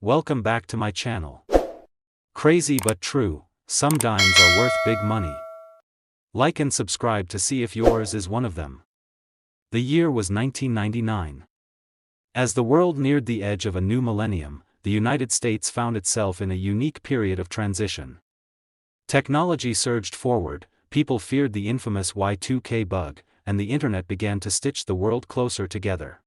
Welcome back to my channel. Crazy but true, some dimes are worth big money. Like and subscribe to see if yours is one of them. The year was 1999. As the world neared the edge of a new millennium, the United States found itself in a unique period of transition. Technology surged forward, people feared the infamous Y2K bug, and the internet began to stitch the world closer together.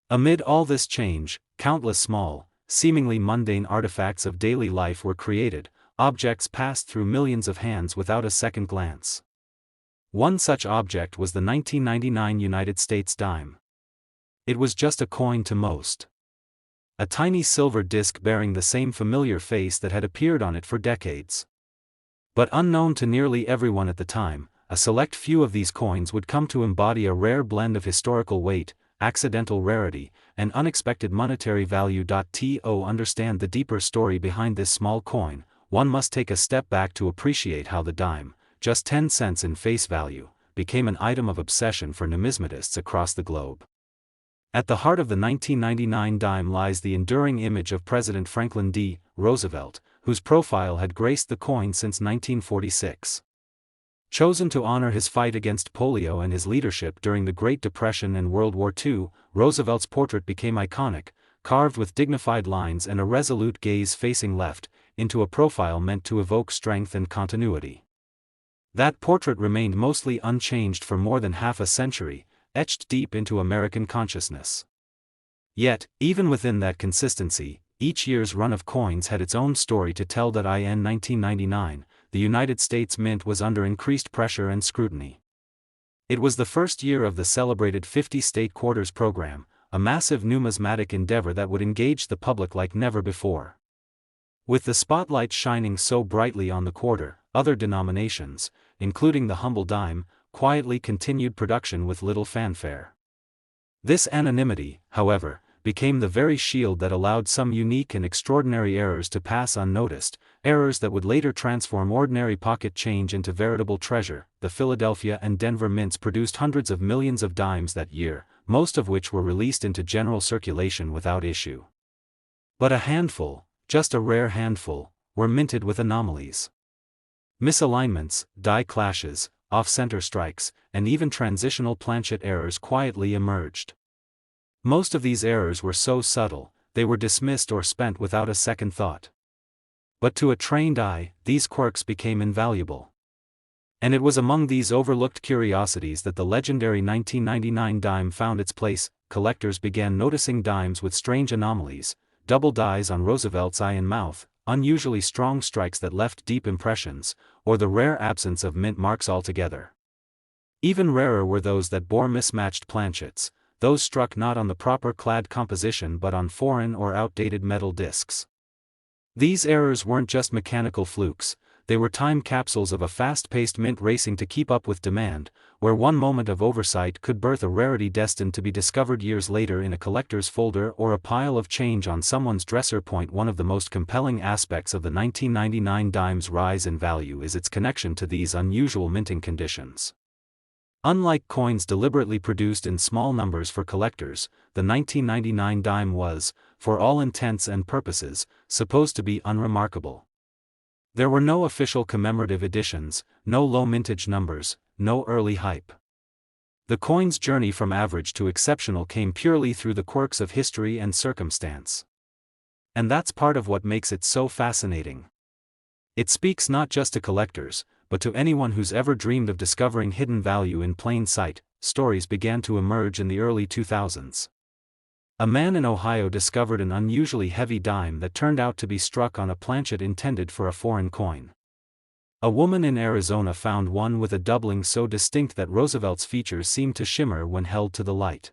Amid all this change, countless small, seemingly mundane artifacts of daily life were created, objects passed through millions of hands without a second glance. One such object was the 1999 United States dime. It was just a coin to most. A tiny silver disc bearing the same familiar face that had appeared on it for decades. But unknown to nearly everyone at the time, a select few of these coins would come to embody a rare blend of historical weight, accidental rarity, and unexpected monetary value. To understand the deeper story behind this small coin, one must take a step back to appreciate how the dime, just 10 cents in face value, became an item of obsession for numismatists across the globe. At the heart of the 1999 dime lies the enduring image of President Franklin D. Roosevelt, whose profile had graced the coin since 1946. Chosen to honor his fight against polio and his leadership during the Great Depression and World War II, Roosevelt's portrait became iconic, carved with dignified lines and a resolute gaze facing left, into a profile meant to evoke strength and continuity. That portrait remained mostly unchanged for more than half a century, etched deep into American consciousness. Yet, even within that consistency, each year's run of coins had its own story to tell. In 1999, the United States Mint was under increased pressure and scrutiny. It was the first year of the celebrated 50-state quarters program, a massive numismatic endeavor that would engage the public like never before. With the spotlight shining so brightly on the quarter, other denominations, including the humble dime, quietly continued production with little fanfare. This anonymity, however, became the very shield that allowed some unique and extraordinary errors to pass unnoticed, errors that would later transform ordinary pocket change into veritable treasure. The Philadelphia and Denver mints produced hundreds of millions of dimes that year, most of which were released into general circulation without issue. But a handful, just a rare handful, were minted with anomalies. Misalignments, die clashes, off-center strikes, and even transitional planchet errors quietly emerged. Most of these errors were so subtle, they were dismissed or spent without a second thought. But to a trained eye, these quirks became invaluable. And it was among these overlooked curiosities that the legendary 1999 dime found its place. Collectors began noticing dimes with strange anomalies, double dies on Roosevelt's eye and mouth, unusually strong strikes that left deep impressions, or the rare absence of mint marks altogether. Even rarer were those that bore mismatched planchets, those struck not on the proper clad composition but on foreign or outdated metal discs. These errors weren't just mechanical flukes, they were time capsules of a fast-paced mint racing to keep up with demand, where one moment of oversight could birth a rarity destined to be discovered years later in a collector's folder or a pile of change on someone's dresser. One of the most compelling aspects of the 1999 dime's rise in value is its connection to these unusual minting conditions. Unlike coins deliberately produced in small numbers for collectors, the 1999 dime was, for all intents and purposes, supposed to be unremarkable. There were no official commemorative editions, no low mintage numbers, no early hype. The coin's journey from average to exceptional came purely through the quirks of history and circumstance. And that's part of what makes it so fascinating. It speaks not just to collectors, but to anyone who's ever dreamed of discovering hidden value in plain sight. Stories began to emerge in the early 2000s. A man in Ohio discovered an unusually heavy dime that turned out to be struck on a planchet intended for a foreign coin. A woman in Arizona found one with a doubling so distinct that Roosevelt's features seemed to shimmer when held to the light.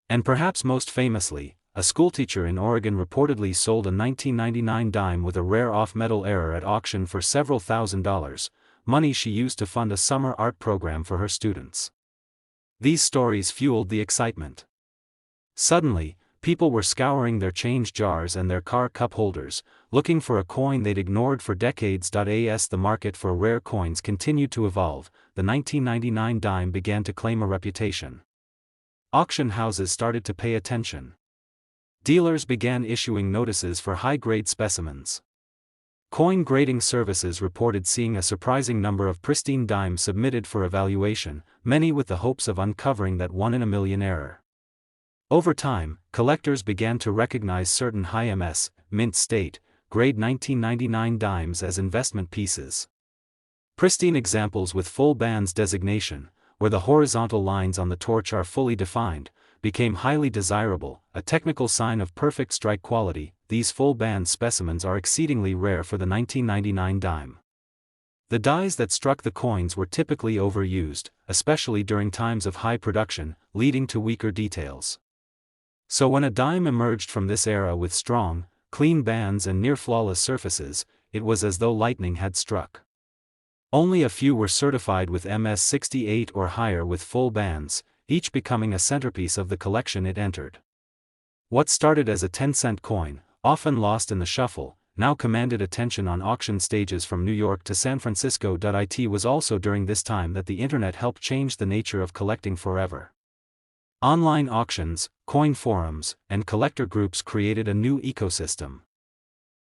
And perhaps most famously, a schoolteacher in Oregon reportedly sold a 1999 dime with a rare off-metal error at auction for several $1,000s, money she used to fund a summer art program for her students. These stories fueled the excitement. Suddenly, people were scouring their change jars and their car cup holders, looking for a coin they'd ignored for decades. As the market for rare coins continued to evolve, the 1999 dime began to claim a reputation. Auction houses started to pay attention. Dealers began issuing notices for high-grade specimens. Coin grading services reported seeing a surprising number of pristine dimes submitted for evaluation, many with the hopes of uncovering that one-in-a-million error. Over time, collectors began to recognize certain high MS, mint state, grade 1999 dimes as investment pieces. Pristine examples with full bands designation, where the horizontal lines on the torch are fully defined, became highly desirable, a technical sign of perfect strike quality. These full band specimens are exceedingly rare for the 1999 dime. The dies that struck the coins were typically overused, especially during times of high production, leading to weaker details. So when a dime emerged from this era with strong, clean bands and near-flawless surfaces, it was as though lightning had struck. Only a few were certified with MS-68 or higher with full bands, each becoming a centerpiece of the collection it entered. What started as a 10-cent coin, often lost in the shuffle, now commanded attention on auction stages from New York to San Francisco. It was also during this time that the internet helped change the nature of collecting forever. Online auctions, coin forums, and collector groups created a new ecosystem.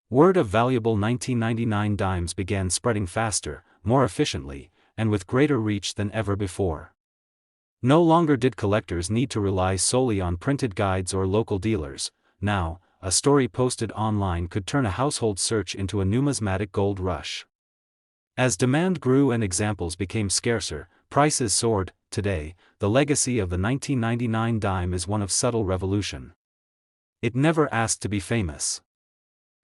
Word of valuable 1999 dimes began spreading faster, more efficiently, and with greater reach than ever before. No longer did collectors need to rely solely on printed guides or local dealers. Now, a story posted online could turn a household search into a numismatic gold rush. As demand grew and examples became scarcer, prices soared. Today, the legacy of the 1999 dime is one of subtle revolution. It never asked to be famous.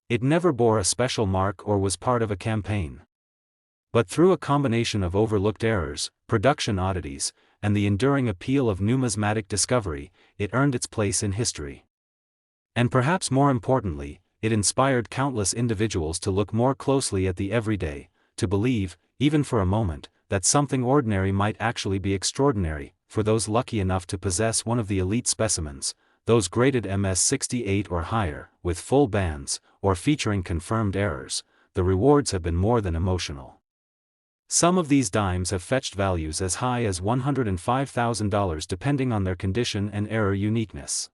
It never bore a special mark or was part of a campaign. But through a combination of overlooked errors, production oddities, and the enduring appeal of numismatic discovery, it earned its place in history. And perhaps more importantly, it inspired countless individuals to look more closely at the everyday, to believe, even for a moment, that something ordinary might actually be extraordinary. For those lucky enough to possess one of the elite specimens, those graded MS-68 or higher, with full bands, or featuring confirmed errors, the rewards have been more than emotional. Some of these dimes have fetched values as high as $105,000 depending on their condition and error uniqueness.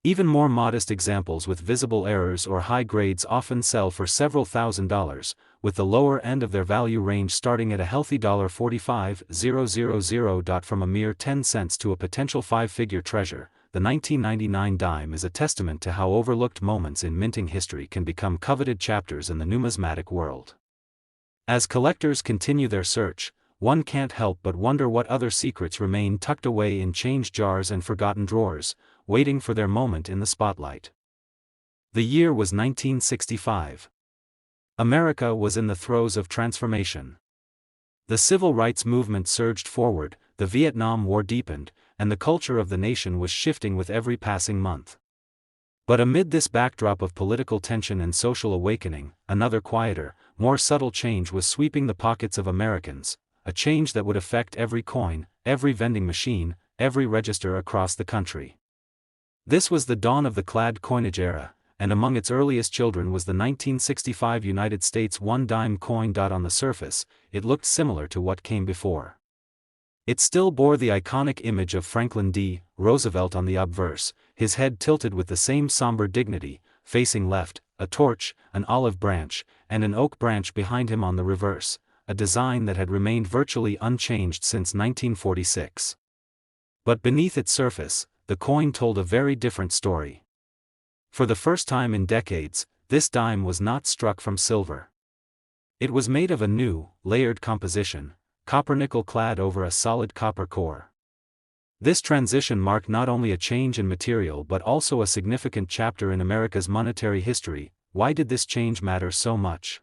Even more modest examples with visible errors or high grades often sell for several $1,000s, with the lower end of their value range starting at a healthy $45,000. From a mere 10 cents to a potential five-figure treasure, the 1999 dime is a testament to how overlooked moments in minting history can become coveted chapters in the numismatic world. As collectors continue their search, one can't help but wonder what other secrets remain tucked away in change jars and forgotten drawers, waiting for their moment in the spotlight. The year was 1965. America was in the throes of transformation. The civil rights movement surged forward, the Vietnam War deepened, and the culture of the nation was shifting with every passing month. But amid this backdrop of political tension and social awakening, another quieter, more subtle change was sweeping the pockets of Americans, a change that would affect every coin, every vending machine, every register across the country. This was the dawn of the clad coinage era, and among its earliest children was the 1965 United States one-dime coin. On the surface, it looked similar to what came before. It still bore the iconic image of Franklin D. Roosevelt on the obverse, his head tilted with the same somber dignity, facing left, a torch, an olive branch, and an oak branch behind him on the reverse, a design that had remained virtually unchanged since 1946. But beneath its surface, the coin told a very different story. For the first time in decades, this dime was not struck from silver. It was made of a new, layered composition, copper-nickel clad over a solid copper core. This transition marked not only a change in material but also a significant chapter in America's monetary history. Why did this change matter so much?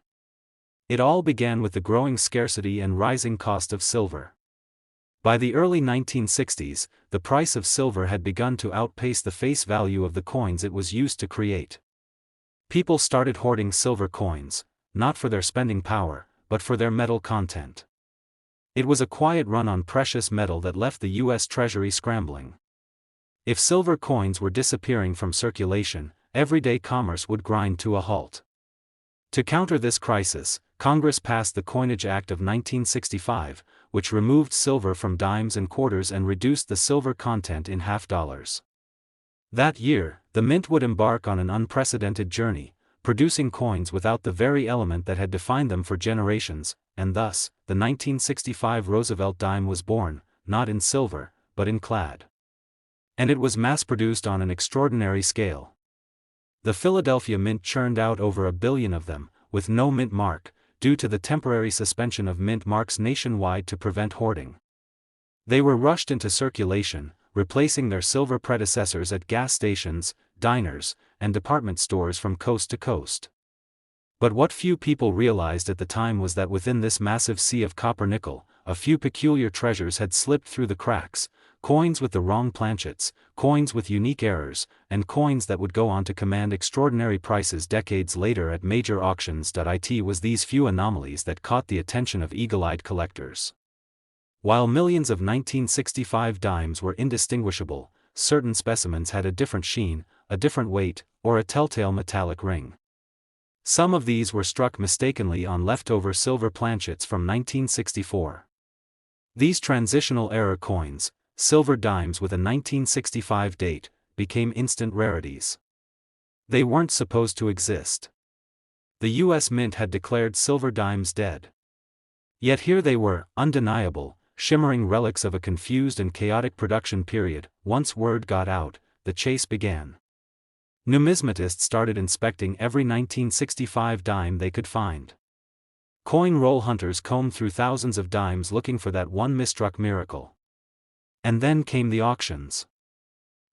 It all began with the growing scarcity and rising cost of silver. By the early 1960s, the price of silver had begun to outpace the face value of the coins it was used to create. People started hoarding silver coins, not for their spending power, but for their metal content. It was a quiet run on precious metal that left the U.S. Treasury scrambling. If silver coins were disappearing from circulation, everyday commerce would grind to a halt. To counter this crisis, Congress passed the Coinage Act of 1965, which removed silver from dimes and quarters and reduced the silver content in half dollars. That year, the mint would embark on an unprecedented journey, producing coins without the very element that had defined them for generations, and thus, the 1965 Roosevelt dime was born, not in silver, but in clad. And it was mass-produced on an extraordinary scale. The Philadelphia Mint churned out over 1 billion of them, with no mint mark, due to the temporary suspension of mint marks nationwide to prevent hoarding. They were rushed into circulation, replacing their silver predecessors at gas stations, diners, and department stores from coast to coast. But what few people realized at the time was that within this massive sea of copper-nickel, a few peculiar treasures had slipped through the cracks: coins with the wrong planchets, coins with unique errors, and coins that would go on to command extraordinary prices decades later at major auctions. It was these few anomalies that caught the attention of eagle-eyed collectors. While millions of 1965 dimes were indistinguishable, certain specimens had a different sheen, a different weight, or a telltale metallic ring. Some of these were struck mistakenly on leftover silver planchets from 1964. These transitional error coins, silver dimes with a 1965 date, became instant rarities. They weren't supposed to exist. The U.S. Mint had declared silver dimes dead. Yet here they were, undeniable, shimmering relics of a confused and chaotic production period. Once word got out, the chase began. Numismatists started inspecting every 1965 dime they could find. Coin roll hunters combed through thousands of dimes looking for that one misstruck miracle. And then came the auctions.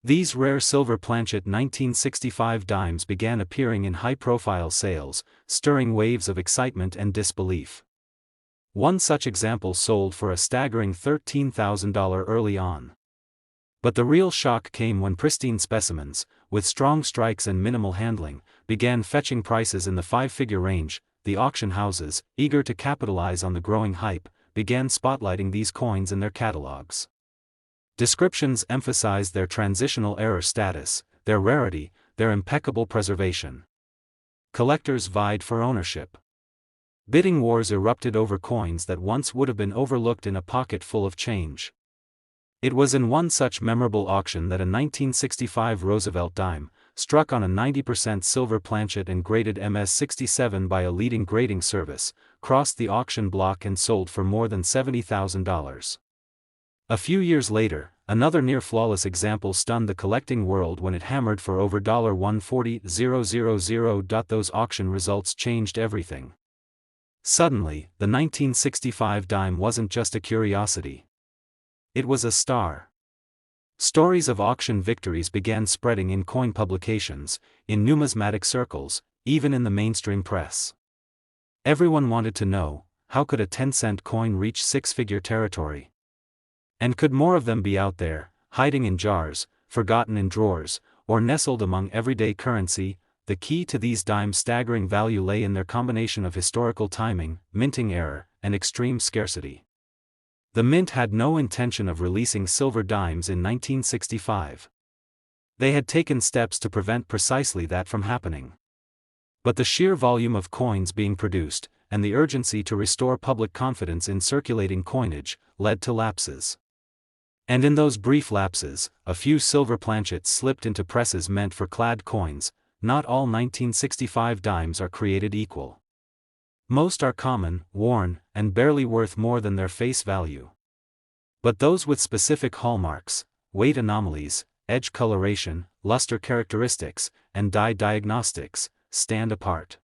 These rare silver planchet 1965 dimes began appearing in high-profile sales, stirring waves of excitement and disbelief. One such example sold for a staggering $13,000 early on. But the real shock came when pristine specimens, with strong strikes and minimal handling, began fetching prices in the 5-figure range. The auction houses, eager to capitalize on the growing hype, began spotlighting these coins in their catalogs. Descriptions emphasized their transitional error status, their rarity, their impeccable preservation. Collectors vied for ownership. Bidding wars erupted over coins that once would have been overlooked in a pocket full of change. It was in one such memorable auction that a 1965 Roosevelt dime, struck on a 90% silver planchet and graded MS-67 by a leading grading service, crossed the auction block and sold for more than $70,000. A few years later, another near-flawless example stunned the collecting world when it hammered for over $140,000. Those auction results changed everything. Suddenly, the 1965 dime wasn't just a curiosity. It was a star. Stories of auction victories began spreading in coin publications, in numismatic circles, even in the mainstream press. Everyone wanted to know, how could a 10-cent coin reach 6-figure territory? And could more of them be out there, hiding in jars, forgotten in drawers, or nestled among everyday currency? The key to these dimes' staggering value lay in their combination of historical timing, minting error, and extreme scarcity. The Mint had no intention of releasing silver dimes in 1965. They had taken steps to prevent precisely that from happening. But the sheer volume of coins being produced, and the urgency to restore public confidence in circulating coinage, led to lapses. And in those brief lapses, a few silver planchets slipped into presses meant for clad coins. Not all 1965 dimes are created equal. Most are common, worn, and barely worth more than their face value. But those with specific hallmarks, weight anomalies, edge coloration, luster characteristics, and dye diagnostics, stand apart.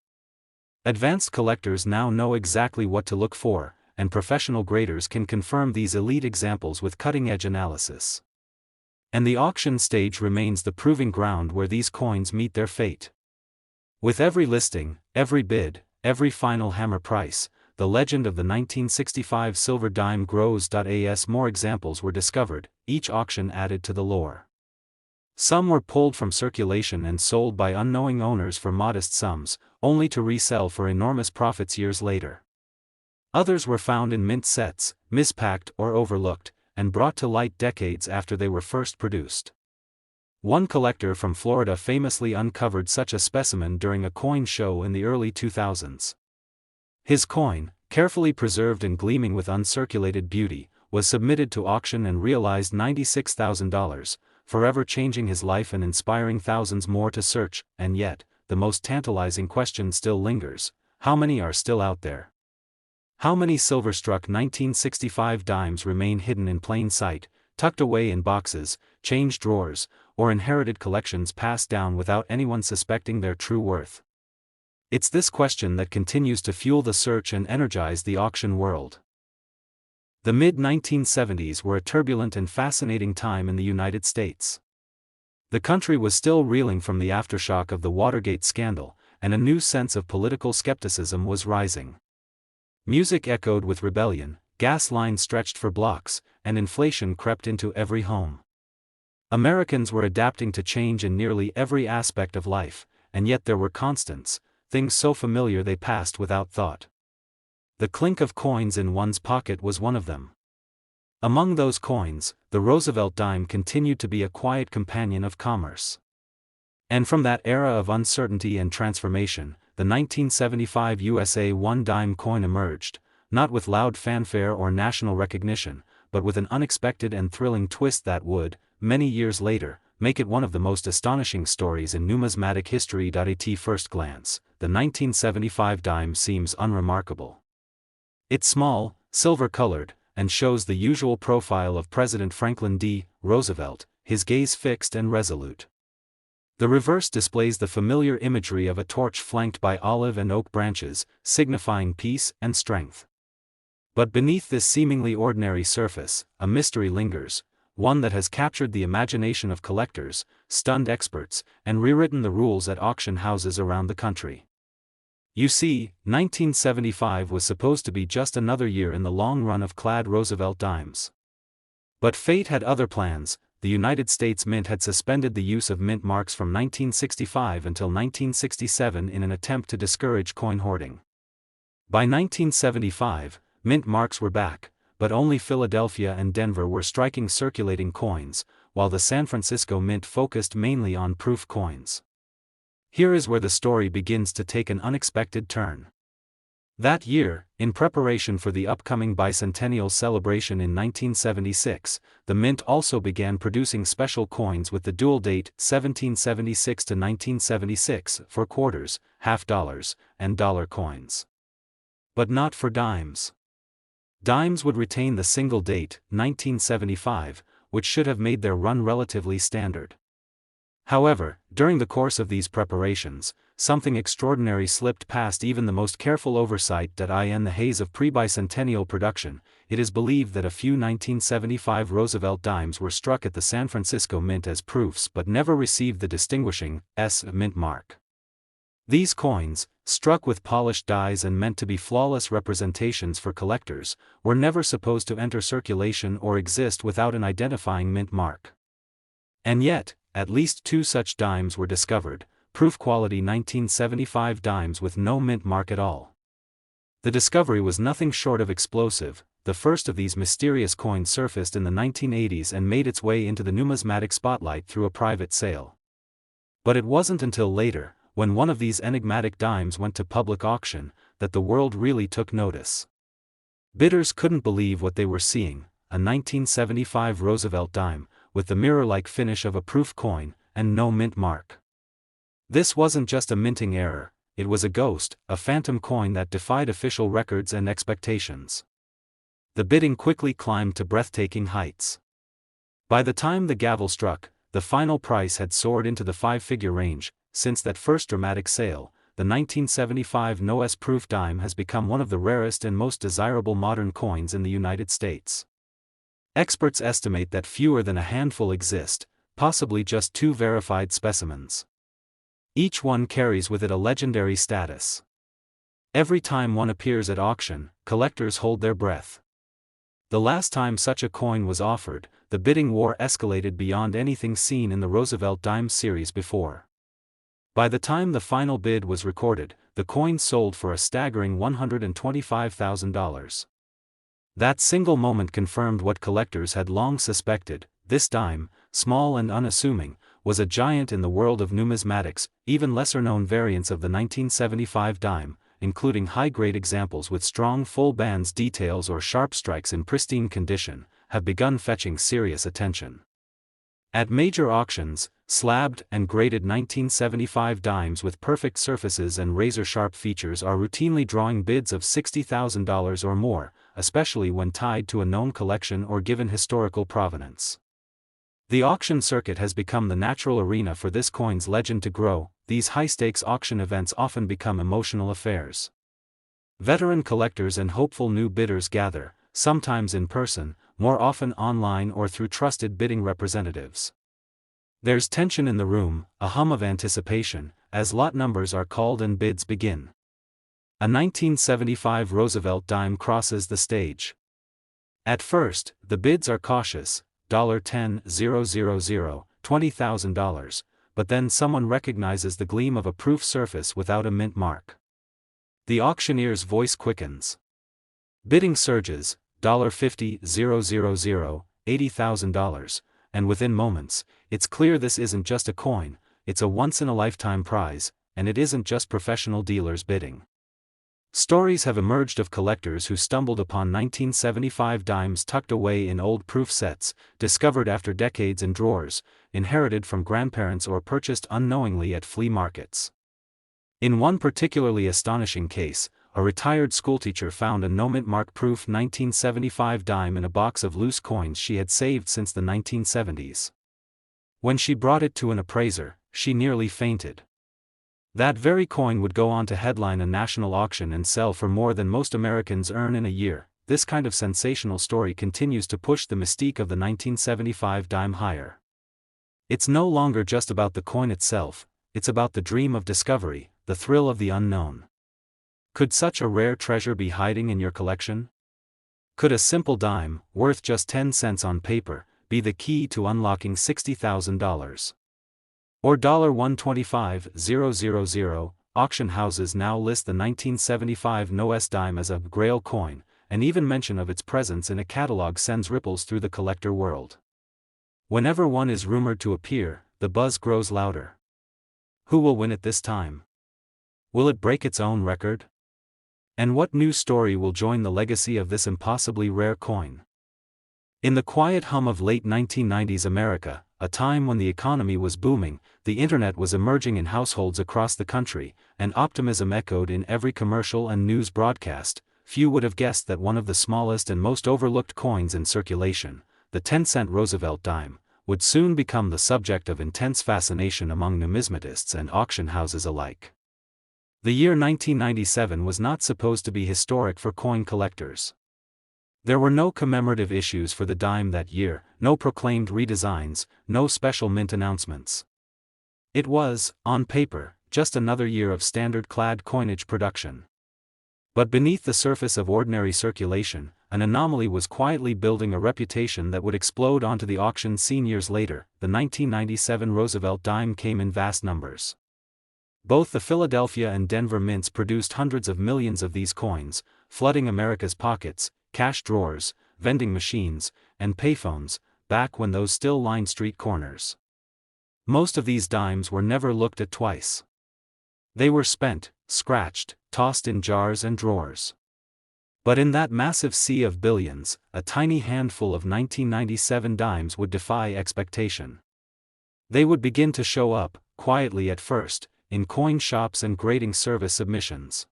Advanced collectors now know exactly what to look for, and professional graders can confirm these elite examples with cutting-edge analysis. And the auction stage remains the proving ground where these coins meet their fate. With every listing, every bid, every final hammer price, the legend of the 1965 silver dime grows. As more examples were discovered, each auction added to the lore. Some were pulled from circulation and sold by unknowing owners for modest sums, only to resell for enormous profits years later. Others were found in mint sets, mispacked or overlooked, and brought to light decades after they were first produced. One collector from Florida famously uncovered such a specimen during a coin show in the early 2000s. His coin, carefully preserved and gleaming with uncirculated beauty, was submitted to auction and realized $96,000, forever changing his life and inspiring thousands more to search. And yet, the most tantalizing question still lingers: how many are still out there? How many silver-struck 1965 dimes remain hidden in plain sight, tucked away in boxes, change drawers, or inherited collections passed down without anyone suspecting their true worth? It's this question that continues to fuel the search and energize the auction world. The mid-1970s were a turbulent and fascinating time in the United States. The country was still reeling from the aftershock of the Watergate scandal, and a new sense of political skepticism was rising. Music echoed with rebellion, gas lines stretched for blocks, and inflation crept into every home. Americans were adapting to change in nearly every aspect of life, and yet there were constants, things so familiar they passed without thought. The clink of coins in one's pocket was one of them. Among those coins, the Roosevelt dime continued to be a quiet companion of commerce. And from that era of uncertainty and transformation, the 1975 USA one-dime coin emerged, not with loud fanfare or national recognition, but with an unexpected and thrilling twist that would, many years later, make it one of the most astonishing stories in numismatic history. At first glance, the 1975 dime seems unremarkable. It's small, silver-colored, and shows the usual profile of President Franklin D. Roosevelt, his gaze fixed and resolute. The reverse displays the familiar imagery of a torch flanked by olive and oak branches, signifying peace and strength. But beneath this seemingly ordinary surface, a mystery lingers, one that has captured the imagination of collectors, stunned experts, and rewritten the rules at auction houses around the country. You see, 1975 was supposed to be just another year in the long run of clad Roosevelt dimes. But fate had other plans. The United States Mint had suspended the use of mint marks from 1965 until 1967 in an attempt to discourage coin hoarding. By 1975, mint marks were back, but only Philadelphia and Denver were striking circulating coins, while the San Francisco Mint focused mainly on proof coins. Here is where the story begins to take an unexpected turn. That year, in preparation for the upcoming bicentennial celebration in 1976, the Mint also began producing special coins with the dual date 1776 to 1976 for quarters, half dollars, and dollar coins. But not for dimes. Dimes would retain the single date, 1975, which should have made their run relatively standard. However, during the course of these preparations, something extraordinary slipped past even the most careful oversight. In the haze of pre-bicentennial production, it is believed that a few 1975 Roosevelt dimes were struck at the San Francisco Mint as proofs but never received the distinguishing S mint mark. These coins, struck with polished dies and meant to be flawless representations for collectors, were never supposed to enter circulation or exist without an identifying mint mark. And yet, at least two such dimes were discovered, proof-quality 1975 dimes with no mint mark at all. The discovery was nothing short of explosive. The first of these mysterious coins surfaced in the 1980s and made its way into the numismatic spotlight through a private sale. But it wasn't until later, when one of these enigmatic dimes went to public auction, that the world really took notice. Bidders couldn't believe what they were seeing: a 1975 Roosevelt dime, with the mirror-like finish of a proof coin, and no mint mark. This wasn't just a minting error, it was a ghost, a phantom coin that defied official records and expectations. The bidding quickly climbed to breathtaking heights. By the time the gavel struck, the final price had soared into the five-figure range. Since that first dramatic sale, the 1975 No-S proof dime has become one of the rarest and most desirable modern coins in the United States. Experts estimate that fewer than a handful exist, possibly just two verified specimens. Each one carries with it a legendary status. Every time one appears at auction, collectors hold their breath. The last time such a coin was offered, the bidding war escalated beyond anything seen in the Roosevelt dime series before. By the time the final bid was recorded, the coin sold for a staggering $125,000. That single moment confirmed what collectors had long suspected: this dime, small and unassuming, was a giant in the world of numismatics. Even lesser-known variants of the 1975 dime, including high-grade examples with strong full bands details or sharp strikes in pristine condition, have begun fetching serious attention. At major auctions, slabbed and graded 1975 dimes with perfect surfaces and razor-sharp features are routinely drawing bids of $60,000 or more, especially when tied to a known collection or given historical provenance. The auction circuit has become the natural arena for this coin's legend to grow. These high-stakes auction events often become emotional affairs. Veteran collectors and hopeful new bidders gather, sometimes in person, more often online or through trusted bidding representatives. There's tension in the room, a hum of anticipation, as lot numbers are called and bids begin. A 1975 Roosevelt dime crosses the stage. At first, the bids are cautious, $10,000, $20,000, but then someone recognizes the gleam of a proof surface without a mint mark. The auctioneer's voice quickens. Bidding surges, $50,000, $80,000, and within moments, it's clear this isn't just a coin, it's a once-in-a-lifetime prize, and it isn't just professional dealers bidding. Stories have emerged of collectors who stumbled upon 1975 dimes tucked away in old proof sets, discovered after decades in drawers, inherited from grandparents or purchased unknowingly at flea markets. In one particularly astonishing case, a retired schoolteacher found a no-mint mark proof 1975 dime in a box of loose coins she had saved since the 1970s. When she brought it to an appraiser, she nearly fainted. That very coin would go on to headline a national auction and sell for more than most Americans earn in a year. This kind of sensational story continues to push the mystique of the 1975 dime higher. It's no longer just about the coin itself, it's about the dream of discovery, the thrill of the unknown. Could such a rare treasure be hiding in your collection? Could a simple dime, worth just 10 cents on paper, be the key to unlocking $60,000? Or $125,000, auction houses now list the 1975 No-S dime as a Grail coin, and even mention of its presence in a catalog sends ripples through the collector world. Whenever one is rumored to appear, the buzz grows louder. Who will win it this time? Will it break its own record? And what new story will join the legacy of this impossibly rare coin? In the quiet hum of late 1990s America, a time when the economy was booming, the internet was emerging in households across the country, and optimism echoed in every commercial and news broadcast, few would have guessed that one of the smallest and most overlooked coins in circulation, the 10-cent Roosevelt dime, would soon become the subject of intense fascination among numismatists and auction houses alike. The year 1997 was not supposed to be historic for coin collectors. There were no commemorative issues for the dime that year, no proclaimed redesigns, no special mint announcements. It was, on paper, just another year of standard-clad coinage production. But beneath the surface of ordinary circulation, an anomaly was quietly building a reputation that would explode onto the auction scene years later. The 1997 Roosevelt dime came in vast numbers. Both the Philadelphia and Denver mints produced hundreds of millions of these coins, flooding America's pockets, cash drawers, vending machines, and payphones, back when those still lined street corners. Most of these dimes were never looked at twice. They were spent, scratched, tossed in jars and drawers. But in that massive sea of billions, a tiny handful of 1997 dimes would defy expectation. They would begin to show up, quietly at first, in coin shops and grading service submissions.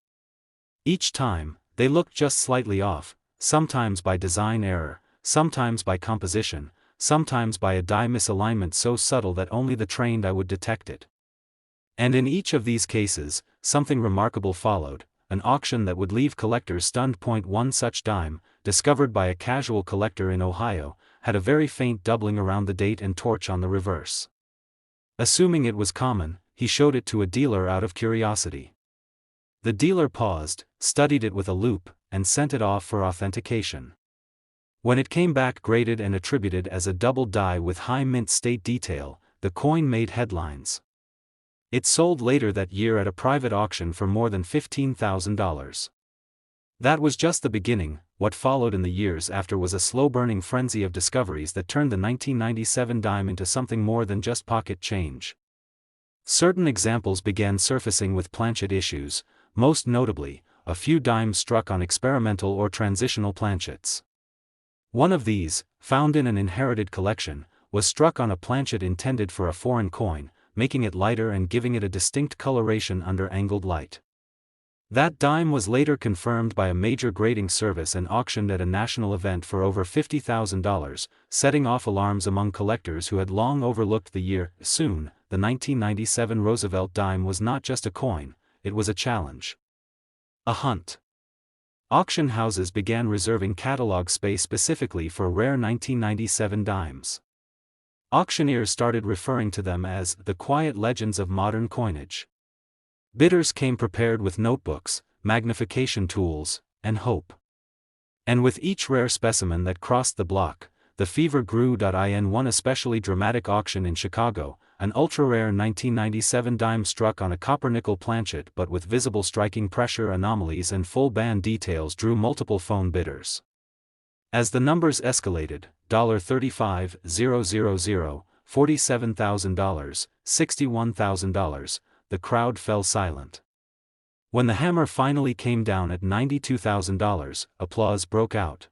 Each time, they looked just slightly off, sometimes by design error, sometimes by composition, sometimes by a die misalignment so subtle that only the trained eye would detect it. And in each of these cases, something remarkable followed, an auction that would leave collectors stunned. One such dime, discovered by a casual collector in Ohio, had a very faint doubling around the date and torch on the reverse. Assuming it was common, he showed it to a dealer out of curiosity. The dealer paused, studied it with a loupe, and sent it off for authentication. When it came back graded and attributed as a double die with high mint state detail, the coin made headlines. It sold later that year at a private auction for more than $15,000. That was just the beginning. What followed in the years after was a slow-burning frenzy of discoveries that turned the 1997 dime into something more than just pocket change. Certain examples began surfacing with planchet issues, most notably, a few dimes struck on experimental or transitional planchets. One of these, found in an inherited collection, was struck on a planchet intended for a foreign coin, making it lighter and giving it a distinct coloration under angled light. That dime was later confirmed by a major grading service and auctioned at a national event for over $50,000, setting off alarms among collectors who had long overlooked the year. Soon, the 1997 Roosevelt dime was not just a coin, it was a challenge. A hunt. Auction houses began reserving catalog space specifically for rare 1997 dimes. Auctioneers started referring to them as the quiet legends of modern coinage. Bidders came prepared with notebooks, magnification tools, and hope. And with each rare specimen that crossed the block, the fever grew. In one especially dramatic auction in Chicago, an ultra-rare 1997 dime struck on a copper-nickel planchet but with visible striking pressure anomalies and full band details drew multiple phone bidders. As the numbers escalated, $35,000, $47,000, $61,000, the crowd fell silent. When the hammer finally came down at $92,000, applause broke out.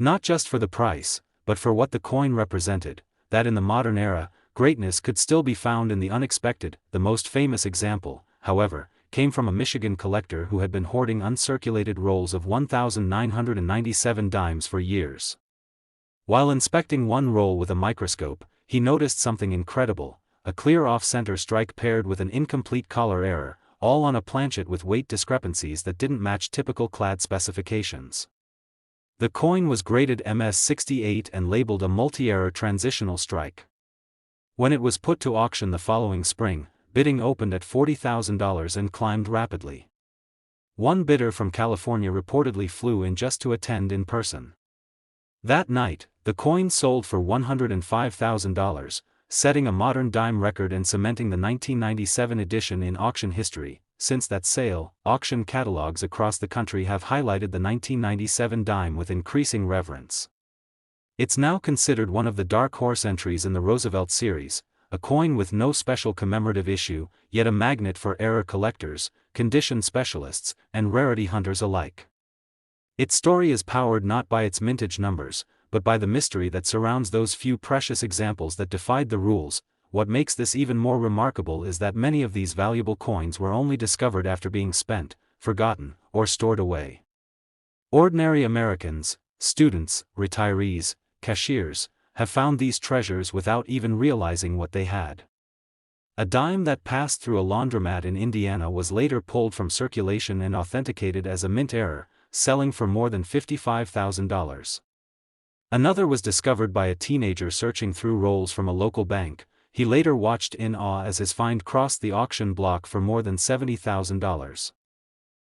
Not just for the price, but for what the coin represented, that in the modern era, greatness could still be found in the unexpected. The most famous example, however, came from a Michigan collector who had been hoarding uncirculated rolls of 1,997 dimes for years. While inspecting one roll with a microscope, he noticed something incredible: a clear off-center strike paired with an incomplete collar error, all on a planchet with weight discrepancies that didn't match typical clad specifications. The coin was graded MS-68 and labeled a multi-error transitional strike. When it was put to auction the following spring, bidding opened at $40,000 and climbed rapidly. One bidder from California reportedly flew in just to attend in person. That night, the coin sold for $105,000, setting a modern dime record and cementing the 1997 edition in auction history. Since that sale, auction catalogs across the country have highlighted the 1997 dime with increasing reverence. It's now considered one of the dark horse entries in the Roosevelt series, a coin with no special commemorative issue, yet a magnet for error collectors, condition specialists, and rarity hunters alike. Its story is powered not by its mintage numbers, but by the mystery that surrounds those few precious examples that defied the rules. What makes this even more remarkable is that many of these valuable coins were only discovered after being spent, forgotten, or stored away. Ordinary Americans, students, retirees, cashiers, have found these treasures without even realizing what they had. A dime that passed through a laundromat in Indiana was later pulled from circulation and authenticated as a mint error, selling for more than $55,000. Another was discovered by a teenager searching through rolls from a local bank. He later watched in awe as his find crossed the auction block for more than $70,000.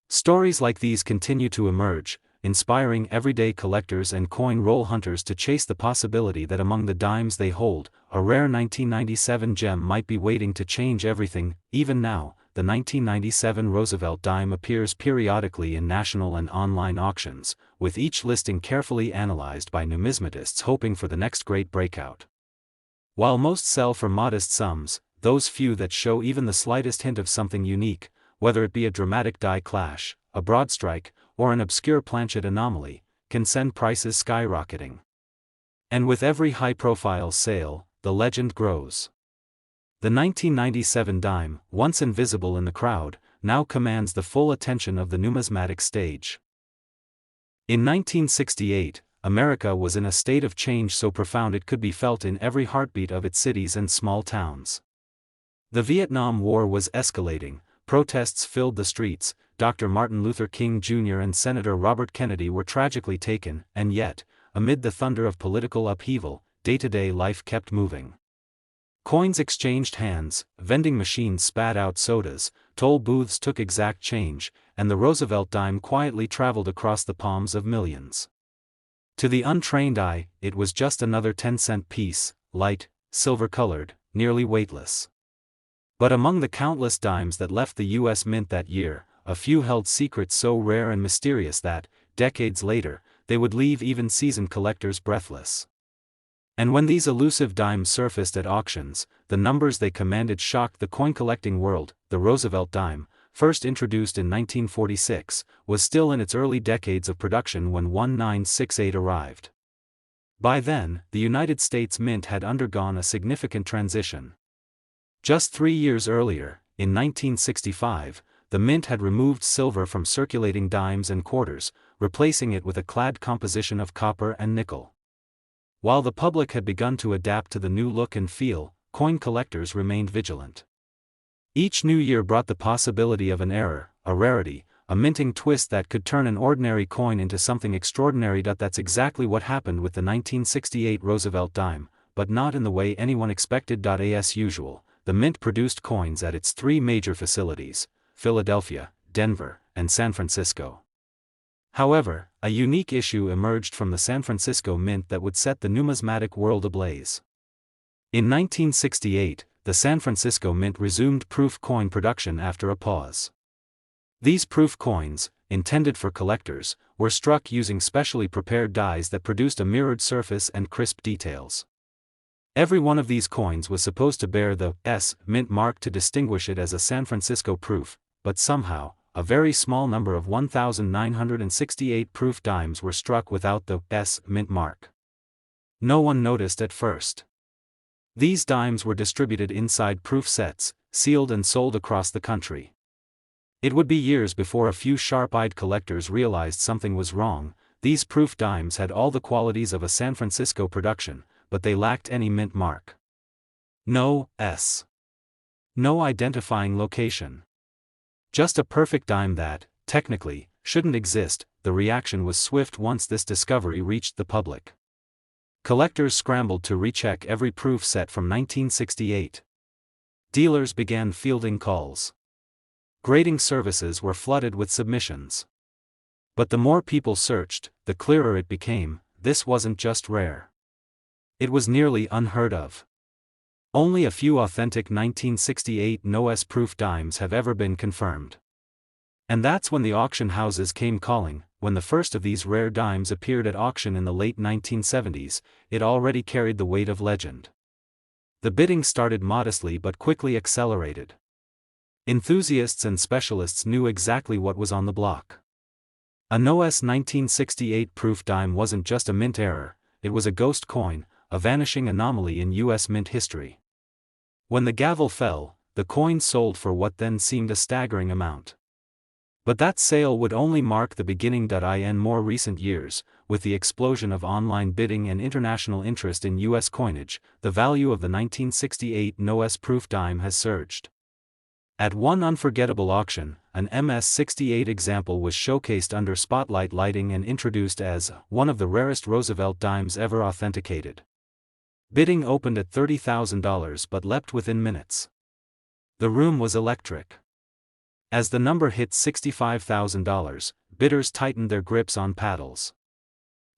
Stories like these continue to emerge, inspiring everyday collectors and coin roll hunters to chase the possibility that among the dimes they hold, a rare 1997 gem might be waiting to change everything. Even now, the 1997 Roosevelt dime appears periodically in national and online auctions, with each listing carefully analyzed by numismatists hoping for the next great breakout. While most sell for modest sums, those few that show even the slightest hint of something unique, whether it be a dramatic die clash, a broad strike, or an obscure planchet anomaly, can send prices skyrocketing. And with every high-profile sale, the legend grows. The 1997 dime, once invisible in the crowd, now commands the full attention of the numismatic stage. In 1968, America was in a state of change so profound it could be felt in every heartbeat of its cities and small towns. The Vietnam War was escalating, protests filled the streets, Dr. Martin Luther King Jr. and Senator Robert Kennedy were tragically taken, and yet, amid the thunder of political upheaval, day-to-day life kept moving. Coins exchanged hands, vending machines spat out sodas, toll booths took exact change, and the Roosevelt dime quietly traveled across the palms of millions. To the untrained eye, it was just another 10-cent piece, light, silver-colored, nearly weightless. But among the countless dimes that left the U.S. Mint that year, a few held secrets so rare and mysterious that, decades later, they would leave even seasoned collectors breathless. And when these elusive dimes surfaced at auctions, the numbers they commanded shocked the coin-collecting world. The Roosevelt dime, first introduced in 1946, was still in its early decades of production when 1968 arrived. By then, the United States Mint had undergone a significant transition. Just 3 years earlier, in 1965, the Mint had removed silver from circulating dimes and quarters, replacing it with a clad composition of copper and nickel. While the public had begun to adapt to the new look and feel, coin collectors remained vigilant. Each new year brought the possibility of an error, a rarity, a minting twist that could turn an ordinary coin into something extraordinary. That's exactly what happened with the 1968 Roosevelt dime, but not in the way anyone expected. As usual, the Mint produced coins at its 3 major facilities, Philadelphia, Denver, and San Francisco. However, a unique issue emerged from the San Francisco Mint that would set the numismatic world ablaze. In 1968, the San Francisco Mint resumed proof coin production after a pause. These proof coins, intended for collectors, were struck using specially prepared dies that produced a mirrored surface and crisp details. Every one of these coins was supposed to bear the S Mint mark to distinguish it as a San Francisco proof, but somehow, a very small number of 1,968 proof dimes were struck without the S Mint mark. No one noticed at first. These dimes were distributed inside proof sets, sealed and sold across the country. It would be years before a few sharp-eyed collectors realized something was wrong. These proof dimes had all the qualities of a San Francisco production, but they lacked any mint mark. No S. No identifying location. Just a perfect dime that, technically, shouldn't exist. The reaction was swift once this discovery reached the public. Collectors scrambled to recheck every proof set from 1968. Dealers began fielding calls. Grading services were flooded with submissions. But the more people searched, the clearer it became, this wasn't just rare. It was nearly unheard of. Only a few authentic 1968 no-S proof dimes have ever been confirmed. And that's when the auction houses came calling. When the first of these rare dimes appeared at auction in the late 1970s, it already carried the weight of legend. The bidding started modestly but quickly accelerated. Enthusiasts and specialists knew exactly what was on the block. A no-S 1968 proof dime wasn't just a mint error, it was a ghost coin, a vanishing anomaly in U.S. mint history. When the gavel fell, the coin sold for what then seemed a staggering amount. But that sale would only mark the beginning. In more recent years, with the explosion of online bidding and international interest in U.S. coinage, the value of the 1968 no-S proof dime has surged. At one unforgettable auction, an MS-68 example was showcased under spotlight lighting and introduced as one of the rarest Roosevelt dimes ever authenticated. Bidding opened at $30,000 but leapt within minutes. The room was electric. As the number hit $65,000, bidders tightened their grips on paddles.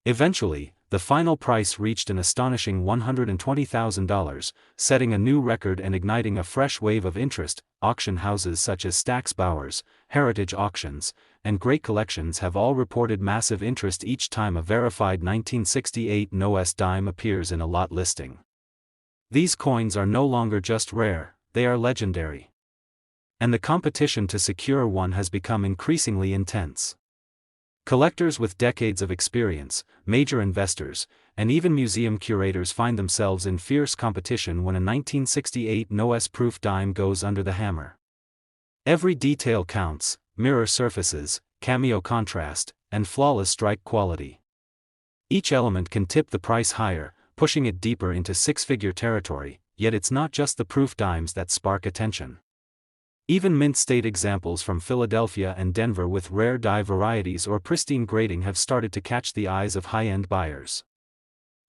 Eventually, the final price reached an astonishing $120,000, setting a new record and igniting a fresh wave of interest. Auction houses such as Stack's Bowers, Heritage Auctions, and Great Collections have all reported massive interest each time a verified 1968 no-S dime appears in a lot listing. These coins are no longer just rare, they are legendary. And the competition to secure one has become increasingly intense. Collectors with decades of experience, major investors, and even museum curators find themselves in fierce competition when a 1968 no-S proof dime goes under the hammer. Every detail counts: mirror surfaces, cameo contrast, and flawless strike quality. Each element can tip the price higher, pushing it deeper into six-figure territory, yet it's not just the proof dimes that spark attention. Even mint-state examples from Philadelphia and Denver with rare die varieties or pristine grading have started to catch the eyes of high-end buyers.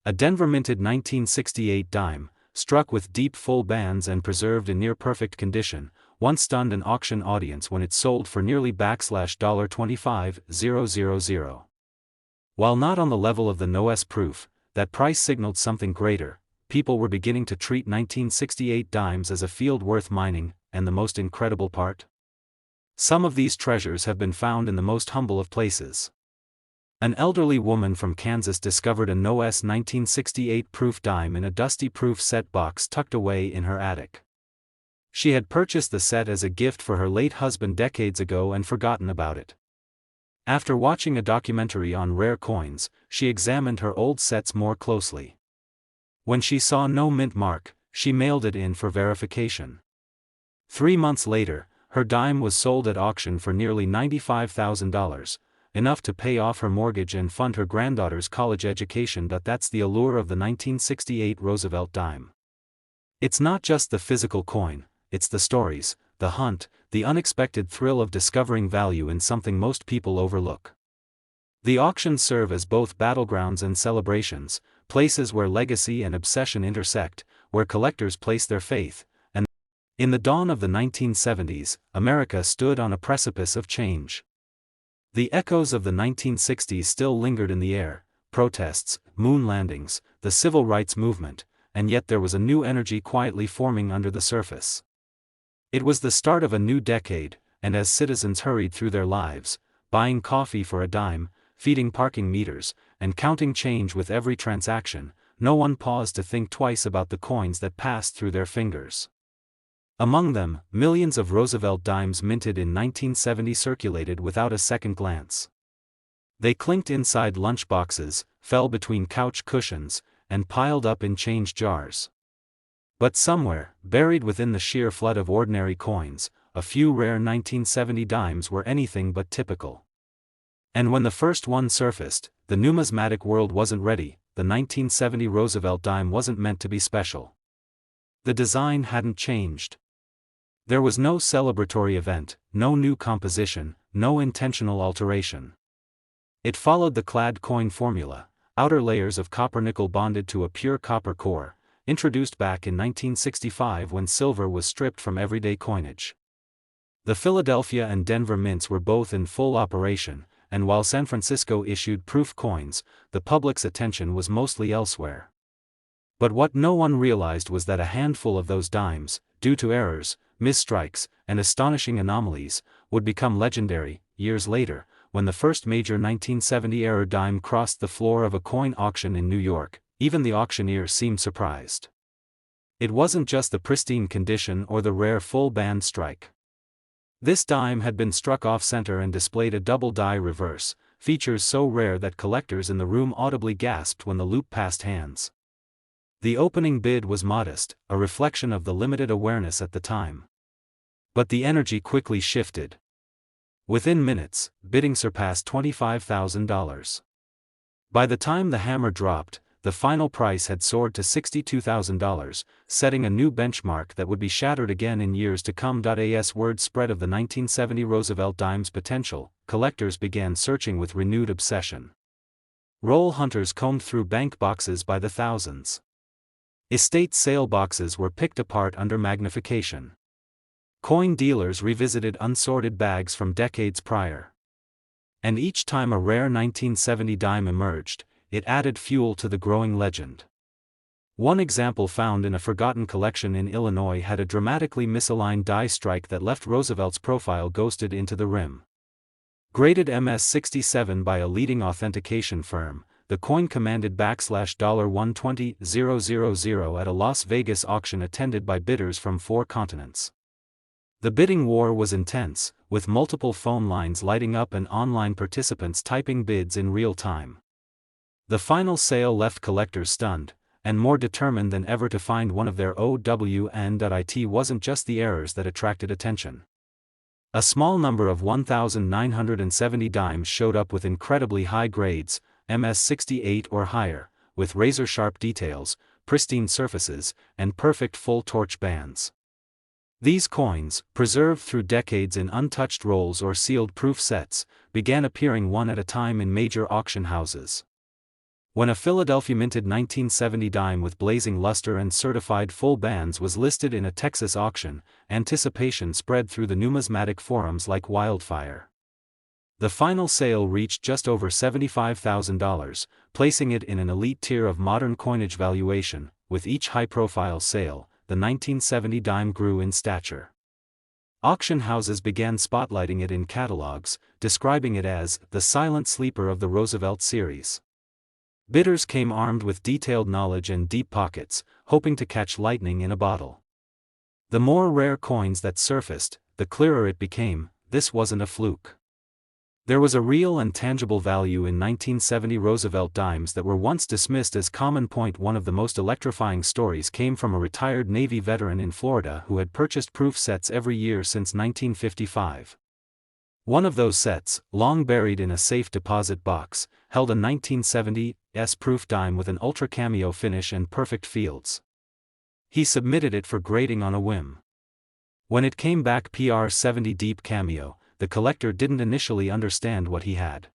A Denver-minted 1968 dime, struck with deep full bands and preserved in near-perfect condition, once stunned an auction audience when it sold for nearly $25,000. While not on the level of the no-S proof, that price signaled something greater. People were beginning to treat 1968 dimes as a field worth mining. And the most incredible part? Some of these treasures have been found in the most humble of places. An elderly woman from Kansas discovered a no-S 1968 proof dime in a dusty proof set box tucked away in her attic. She had purchased the set as a gift for her late husband decades ago and forgotten about it. After watching a documentary on rare coins, she examined her old sets more closely. When she saw no mint mark, she mailed it in for verification. 3 months later, her dime was sold at auction for nearly $95,000, enough to pay off her mortgage and fund her granddaughter's college education. That's the allure of the 1968 Roosevelt dime. It's not just the physical coin, it's the stories, the hunt, the unexpected thrill of discovering value in something most people overlook. The auctions serve as both battlegrounds and celebrations, places where legacy and obsession intersect, where collectors place their faith. And in the dawn of the 1970s, America stood on a precipice of change. The echoes of the 1960s still lingered in the air: protests, moon landings, the civil rights movement, and yet there was a new energy quietly forming under the surface. It was the start of a new decade, and as citizens hurried through their lives, buying coffee for a dime, feeding parking meters, and counting change with every transaction, no one paused to think twice about the coins that passed through their fingers. Among them, millions of Roosevelt dimes minted in 1970 circulated without a second glance. They clinked inside lunchboxes, fell between couch cushions, and piled up in change jars. But somewhere, buried within the sheer flood of ordinary coins, a few rare 1970 dimes were anything but typical. And when the first one surfaced, the numismatic world wasn't ready. The 1970 Roosevelt dime wasn't meant to be special. The design hadn't changed. There was no celebratory event, no new composition, no intentional alteration. It followed the clad coin formula: outer layers of copper-nickel bonded to a pure copper core, introduced back in 1965 when silver was stripped from everyday coinage. The Philadelphia and Denver mints were both in full operation, and while San Francisco issued proof coins, the public's attention was mostly elsewhere. But what no one realized was that a handful of those dimes, due to errors, misstrikes, and astonishing anomalies, would become legendary. Years later, when the first major 1970 error dime crossed the floor of a coin auction in New York, even the auctioneer seemed surprised. It wasn't just the pristine condition or the rare full band strike. This dime had been struck off-center and displayed a double die reverse, features so rare that collectors in the room audibly gasped when the loop passed hands. The opening bid was modest, a reflection of the limited awareness at the time. But the energy quickly shifted. Within minutes, bidding surpassed $25,000. By the time the hammer dropped, the final price had soared to $62,000, setting a new benchmark that would be shattered again in years to come. As word spread of the 1970 Roosevelt dime's potential, collectors began searching with renewed obsession. Roll hunters combed through bank boxes by the thousands. Estate sale boxes were picked apart under magnification. Coin dealers revisited unsorted bags from decades prior. And each time a rare 1970 dime emerged, it added fuel to the growing legend. One example found in a forgotten collection in Illinois had a dramatically misaligned die strike that left Roosevelt's profile ghosted into the rim. Graded MS-67 by a leading authentication firm, the coin commanded $120,000 at a Las Vegas auction attended by bidders from 4 continents. The bidding war was intense, with multiple phone lines lighting up and online participants typing bids in real time. The final sale left collectors stunned, and more determined than ever to find one of their OWN. It wasn't just the errors that attracted attention. A small number of 1,970 dimes showed up with incredibly high grades, MS-68 or higher, with razor-sharp details, pristine surfaces, and perfect full torch bands. These coins, preserved through decades in untouched rolls or sealed proof sets, began appearing one at a time in major auction houses. When a Philadelphia minted 1970 dime with blazing luster and certified full bands was listed in a Texas auction, anticipation spread through the numismatic forums like wildfire. The final sale reached just over $75,000, placing it in an elite tier of modern coinage valuation. With each high-profile sale, the 1970 dime grew in stature. Auction houses began spotlighting it in catalogs, describing it as the silent sleeper of the Roosevelt series. Bidders came armed with detailed knowledge and deep pockets, hoping to catch lightning in a bottle. The more rare coins that surfaced, the clearer it became: this wasn't a fluke. There was a real and tangible value in 1970 Roosevelt dimes that were once dismissed as common. One of the most electrifying stories came from a retired Navy veteran in Florida who had purchased proof sets every year since 1955. One of those sets, long buried in a safe deposit box, held a 1970s proof dime with an ultra cameo finish and perfect fields. He submitted it for grading on a whim. When it came back PR70 deep cameo, the collector didn't initially understand what he had.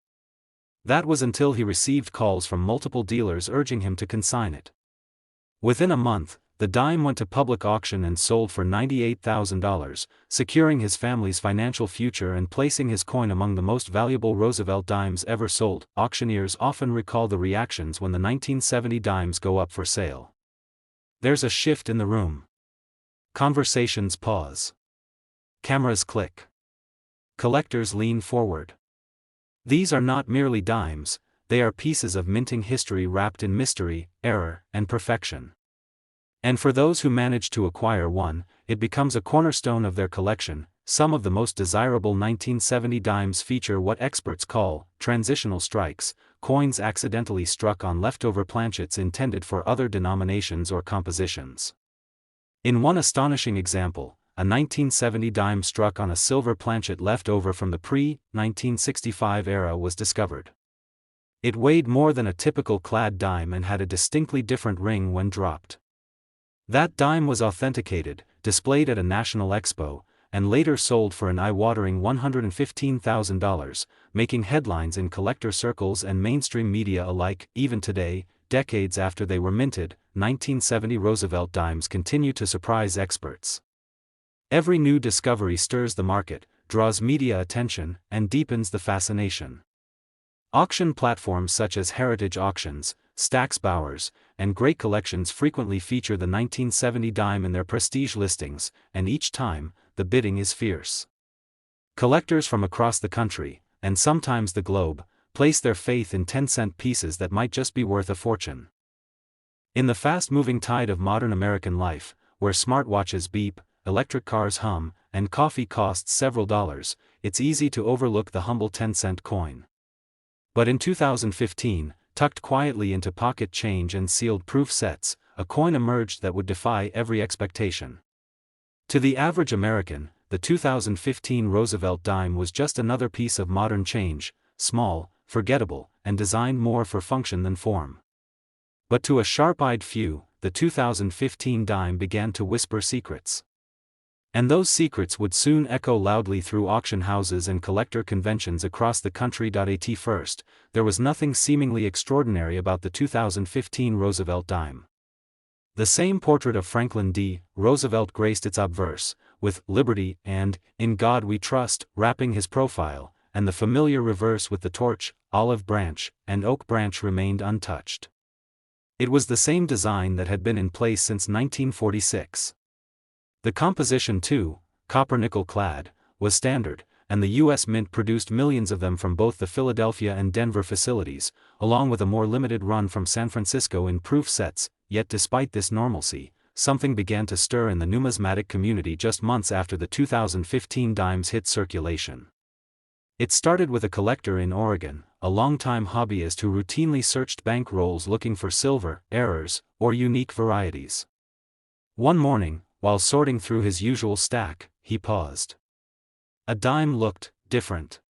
That was until he received calls from multiple dealers urging him to consign it. Within a month, the dime went to public auction and sold for $98,000, securing his family's financial future and placing his coin among the most valuable Roosevelt dimes ever sold. Auctioneers often recall the reactions when the 1970 dimes go up for sale. There's a shift in the room. Conversations pause. Cameras click. Collectors lean forward. These are not merely dimes, they are pieces of minting history wrapped in mystery, error, and perfection. And for those who manage to acquire one, it becomes a cornerstone of their collection. Some of the most desirable 1970 dimes feature what experts call transitional strikes, coins accidentally struck on leftover planchets intended for other denominations or compositions. In one astonishing example, a 1970 dime struck on a silver planchet left over from the pre-1965 era was discovered. It weighed more than a typical clad dime and had a distinctly different ring when dropped. That dime was authenticated, displayed at a national expo, and later sold for an eye-watering $115,000, making headlines in collector circles and mainstream media alike. Even today, decades after they were minted, 1970 Roosevelt dimes continue to surprise experts. Every new discovery stirs the market, draws media attention, and deepens the fascination. Auction platforms such as Heritage Auctions, Stack's Bowers, and Great Collections frequently feature the 1970 dime in their prestige listings, and each time, the bidding is fierce. Collectors from across the country, and sometimes the globe, place their faith in 10-cent pieces that might just be worth a fortune. In the fast-moving tide of modern American life, where smartwatches beep, electric cars hum, and coffee costs several dollars, it's easy to overlook the humble 10-cent coin. But in 2015, tucked quietly into pocket change and sealed proof sets, a coin emerged that would defy every expectation. To the average American, the 2015 Roosevelt dime was just another piece of modern change, small, forgettable, and designed more for function than form. But to a sharp-eyed few, the 2015 dime began to whisper secrets. And those secrets would soon echo loudly through auction houses and collector conventions across the country. At first, there was nothing seemingly extraordinary about the 2015 Roosevelt dime. The same portrait of Franklin D. Roosevelt graced its obverse, with "Liberty" and "In God We Trust" wrapping his profile, and the familiar reverse with the torch, olive branch, and oak branch remained untouched. It was the same design that had been in place since 1946. The composition too, copper-nickel clad, was standard, and the U.S. Mint produced millions of them from both the Philadelphia and Denver facilities, along with a more limited run from San Francisco in proof sets. Yet despite this normalcy, something began to stir in the numismatic community just months after the 2015 dimes hit circulation. It started with a collector in Oregon, a longtime hobbyist who routinely searched bank rolls looking for silver, errors, or unique varieties. One morning, while sorting through his usual stack, he paused. A dime looked different.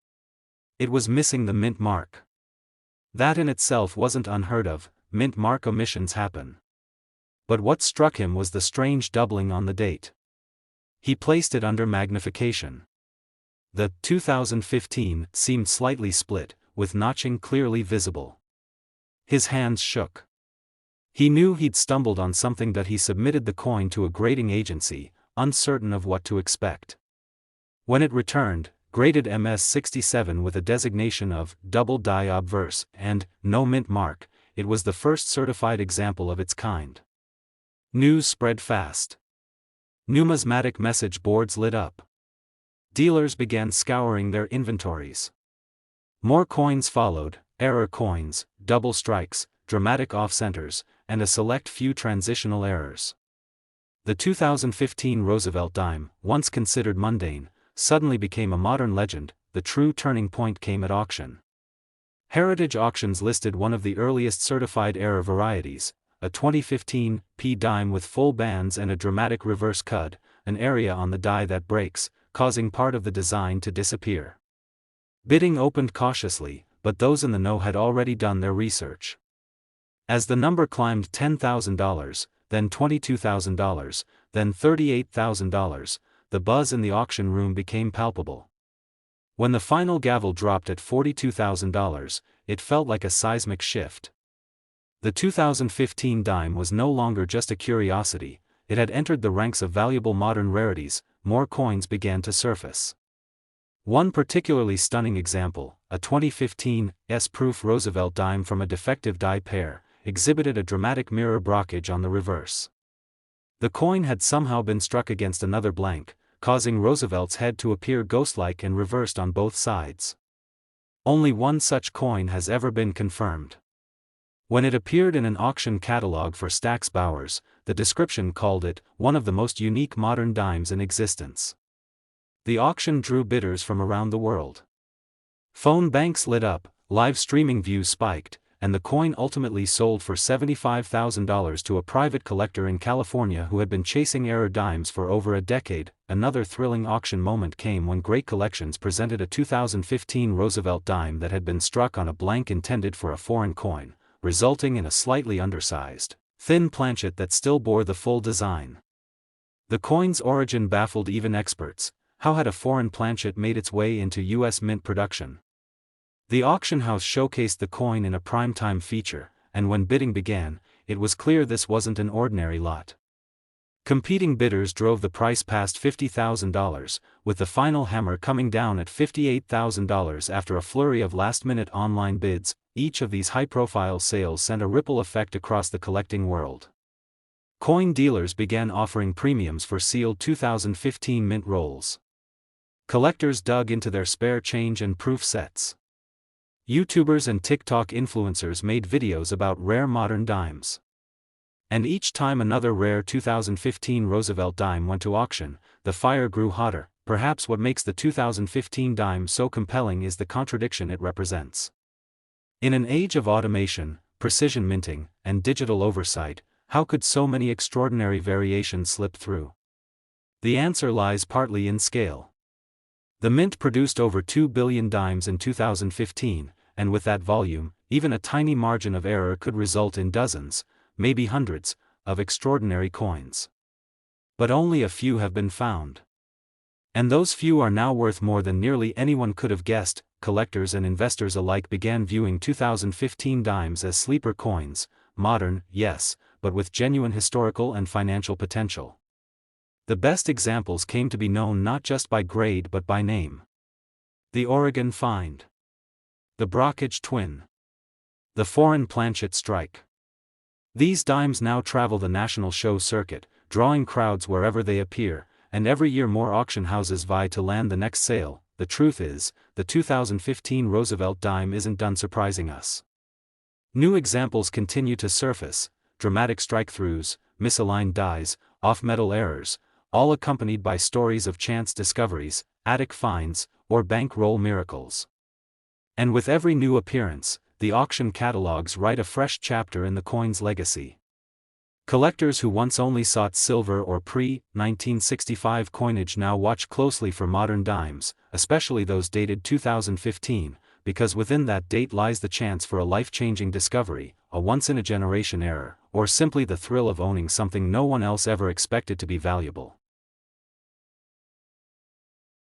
It was missing the mint mark. That in itself wasn't unheard of, mint mark omissions happen. But what struck him was the strange doubling on the date. He placed it under magnification. The 2015 seemed slightly split, with notching clearly visible. His hands shook. He knew he'd stumbled on something. He submitted the coin to a grading agency, uncertain of what to expect. When it returned, graded MS-67 with a designation of double die obverse and no mint mark, it was the first certified example of its kind. News spread fast. Numismatic message boards lit up. Dealers began scouring their inventories. More coins followed, error coins, double strikes, dramatic off-centers, and a select few transitional errors. The 2015 Roosevelt dime, once considered mundane, suddenly became a modern legend, the true turning point came at auction. Heritage Auctions listed one of the earliest certified error varieties, a 2015 P dime with full bands and a dramatic reverse cud, an area on the die that breaks, causing part of the design to disappear. Bidding opened cautiously, but those in the know had already done their research. As the number climbed $10,000, then $22,000, then $38,000, the buzz in the auction room became palpable. When the final gavel dropped at $42,000, it felt like a seismic shift. The 2015 dime was no longer just a curiosity, it had entered the ranks of valuable modern rarities. More coins began to surface. One particularly stunning example, a 2015 S-proof Roosevelt dime from a defective die pair, exhibited a dramatic mirror brockage on the reverse. The coin had somehow been struck against another blank, causing Roosevelt's head to appear ghost-like and reversed on both sides. Only one such coin has ever been confirmed. When it appeared in an auction catalog for Stack's Bowers, the description called it one of the most unique modern dimes in existence. The auction drew bidders from around the world. Phone banks lit up, live streaming views spiked, and the coin ultimately sold for $75,000 to a private collector in California who had been chasing error dimes for over a decade. Another thrilling auction moment came when Great Collections presented a 2015 Roosevelt dime that had been struck on a blank intended for a foreign coin, resulting in a slightly undersized, thin planchet that still bore the full design. The coin's origin baffled even experts. How had a foreign planchet made its way into U.S. mint production? The auction house showcased the coin in a primetime feature, and when bidding began, it was clear this wasn't an ordinary lot. Competing bidders drove the price past $50,000, with the final hammer coming down at $58,000 after a flurry of last-minute online bids. Each of these high-profile sales sent a ripple effect across the collecting world. Coin dealers began offering premiums for sealed 2015 mint rolls. Collectors dug into their spare change and proof sets. YouTubers and TikTok influencers made videos about rare modern dimes. And each time another rare 2015 Roosevelt dime went to auction, the fire grew hotter. Perhaps what makes the 2015 dime so compelling is the contradiction it represents. In an age of automation, precision minting, and digital oversight, how could so many extraordinary variations slip through? The answer lies partly in scale. The mint produced over 2 billion dimes in 2015, and with that volume, even a tiny margin of error could result in dozens, maybe hundreds, of extraordinary coins. But only a few have been found. And those few are now worth more than nearly anyone could have guessed. Collectors and investors alike began viewing 2015 dimes as sleeper coins, modern, yes, but with genuine historical and financial potential. The best examples came to be known not just by grade but by name. The Oregon Find. The Brockage Twin. The Foreign Planchet Strike. These dimes now travel the national show circuit, drawing crowds wherever they appear, and every year more auction houses vie to land the next sale. The truth is, the 2015 Roosevelt dime isn't done surprising us. New examples continue to surface, dramatic strike-throughs, misaligned dies, off-metal errors, all accompanied by stories of chance discoveries, attic finds, or bankroll miracles. And with every new appearance, the auction catalogs write a fresh chapter in the coin's legacy. Collectors who once only sought silver or pre-1965 coinage now watch closely for modern dimes, especially those dated 2015, because within that date lies the chance for a life-changing discovery, a once-in-a-generation error, or simply the thrill of owning something no one else ever expected to be valuable.